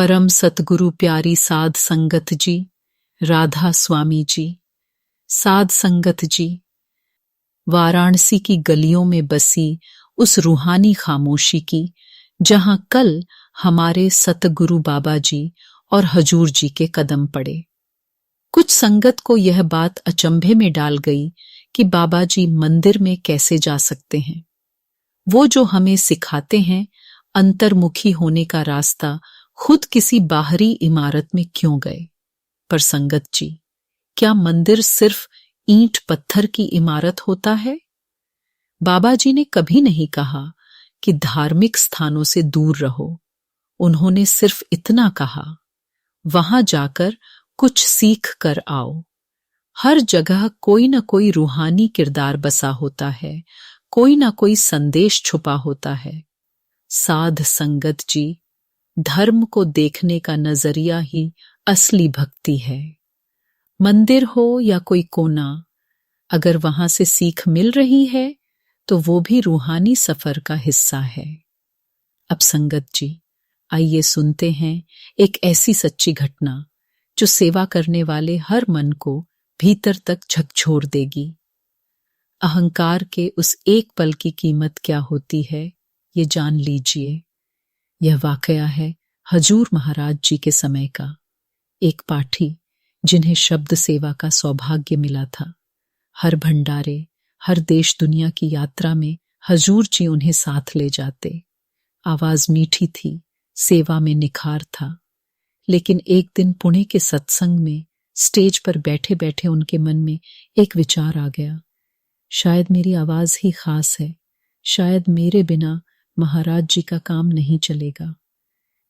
परम सतगुरु प्यारी साध संगत जी, राधा स्वामी जी। साध संगत जी, वाराणसी की गलियों में बसी उस रूहानी खामोशी की जहां कल हमारे सतगुरु बाबा जी और हजूर जी के कदम पड़े। कुछ संगत को यह बात अचंभे में डाल गई कि बाबा जी मंदिर में कैसे जा सकते हैं। वो जो हमें सिखाते हैं अंतर्मुखी होने का रास्ता, खुद किसी बाहरी इमारत में क्यों गए। पर संगत जी, क्या मंदिर सिर्फ ईंट पत्थर की इमारत होता है? बाबा जी ने कभी नहीं कहा कि धार्मिक स्थानों से दूर रहो। उन्होंने सिर्फ इतना कहा, वहां जाकर कुछ सीख कर आओ। हर जगह कोई ना कोई रूहानी किरदार बसा होता है, कोई ना कोई संदेश छुपा होता है। साध संगत जी, धर्म को देखने का नजरिया ही असली भक्ति है। मंदिर हो या कोई कोना, अगर वहां से सीख मिल रही है तो वो भी रूहानी सफर का हिस्सा है। अब संगत जी, आइए सुनते हैं एक ऐसी सच्ची घटना जो सेवा करने वाले हर मन को भीतर तक झकझोर देगी। अहंकार के उस एक पल की कीमत क्या होती है, ये जान लीजिए। यह वाकया है हजूर महाराज जी के समय का। एक पाठी जिन्हें शब्द सेवा का सौभाग्य मिला था, हर भंडारे, हर देश दुनिया की यात्रा में हजूर जी उन्हें साथ ले जाते। आवाज मीठी थी, सेवा में निखार था। लेकिन एक दिन पुणे के सत्संग में स्टेज पर बैठे बैठे उनके मन में एक विचार आ गया, शायद मेरी आवाज ही खास है, शायद मेरे बिना महाराज जी का काम नहीं चलेगा।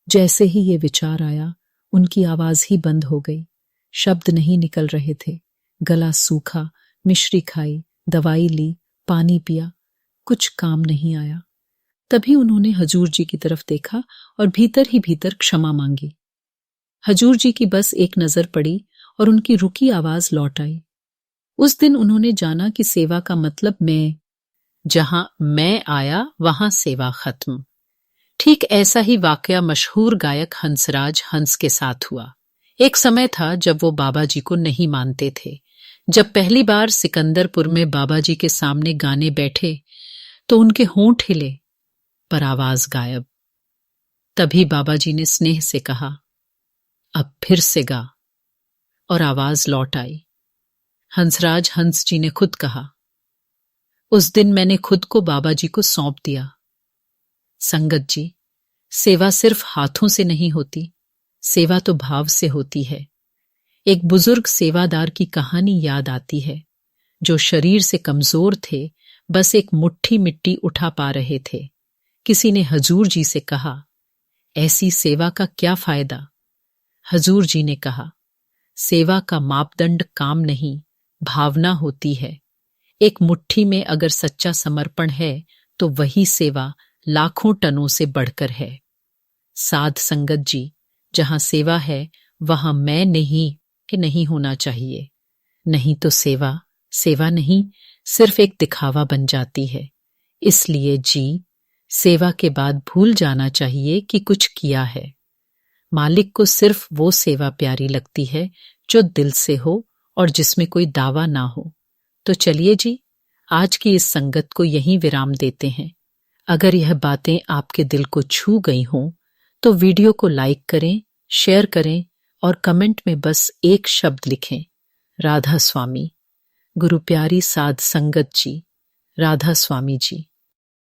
जैसे ही ये विचार आया, उनकी आवाज ही बंद हो गई। शब्द नहीं निकल रहे थे। गला सूखा, मिश्री खाई, दवाई ली, पानी पिया, कुछ काम नहीं आया। तभी उन्होंने हजूर जी की तरफ देखा और भीतर ही भीतर क्षमा मांगी। हजूर जी की बस एक नजर पड़ी और उनकी रुकी आवाज लौट आई। उस दिन उन्होंने जाना कि सेवा का मतलब मैं, जहां मैं आया वहां सेवा खत्म। ठीक ऐसा ही वाकया मशहूर गायक हंसराज हंस के साथ हुआ। एक समय था जब वो बाबा जी को नहीं मानते थे। जब पहली बार सिकंदरपुर में बाबा जी के सामने गाने बैठे तो उनके होंठ हिले, पर आवाज गायब। तभी बाबा जी ने स्नेह से कहा, अब फिर से गा, और आवाज लौट आई। हंसराज हंस जी ने खुद कहा, उस दिन मैंने खुद को बाबा जी को सौंप दिया। संगत जी, सेवा सिर्फ हाथों से नहीं होती, सेवा तो भाव से होती है। एक बुजुर्ग सेवादार की कहानी याद आती है, जो शरीर से कमजोर थे, बस एक मुट्ठी मिट्टी उठा पा रहे थे। किसी ने हजूर जी से कहा, ऐसी सेवा का क्या फायदा? हजूर जी ने कहा, सेवा का मापदंड काम नहीं, भावना होती है। एक मुट्ठी में अगर सच्चा समर्पण है तो वही सेवा लाखों टनों से बढ़कर है। साध संगत जी, जहां सेवा है वहां मैं नहीं कि नहीं होना चाहिए। नहीं तो सेवा सेवा नहीं, सिर्फ एक दिखावा बन जाती है। इसलिए जी, सेवा के बाद भूल जाना चाहिए कि कुछ किया है। मालिक को सिर्फ वो सेवा प्यारी लगती है जो दिल से हो और जिसमें कोई दावा ना हो। तो चलिए जी, आज की इस संगत को यहीं विराम देते हैं। अगर यह बातें आपके दिल को छू गई हों तो वीडियो को लाइक करें, शेयर करें और कमेंट में बस एक शब्द लिखें, राधा स्वामी। गुरु प्यारी साध संगत जी, राधा स्वामी जी।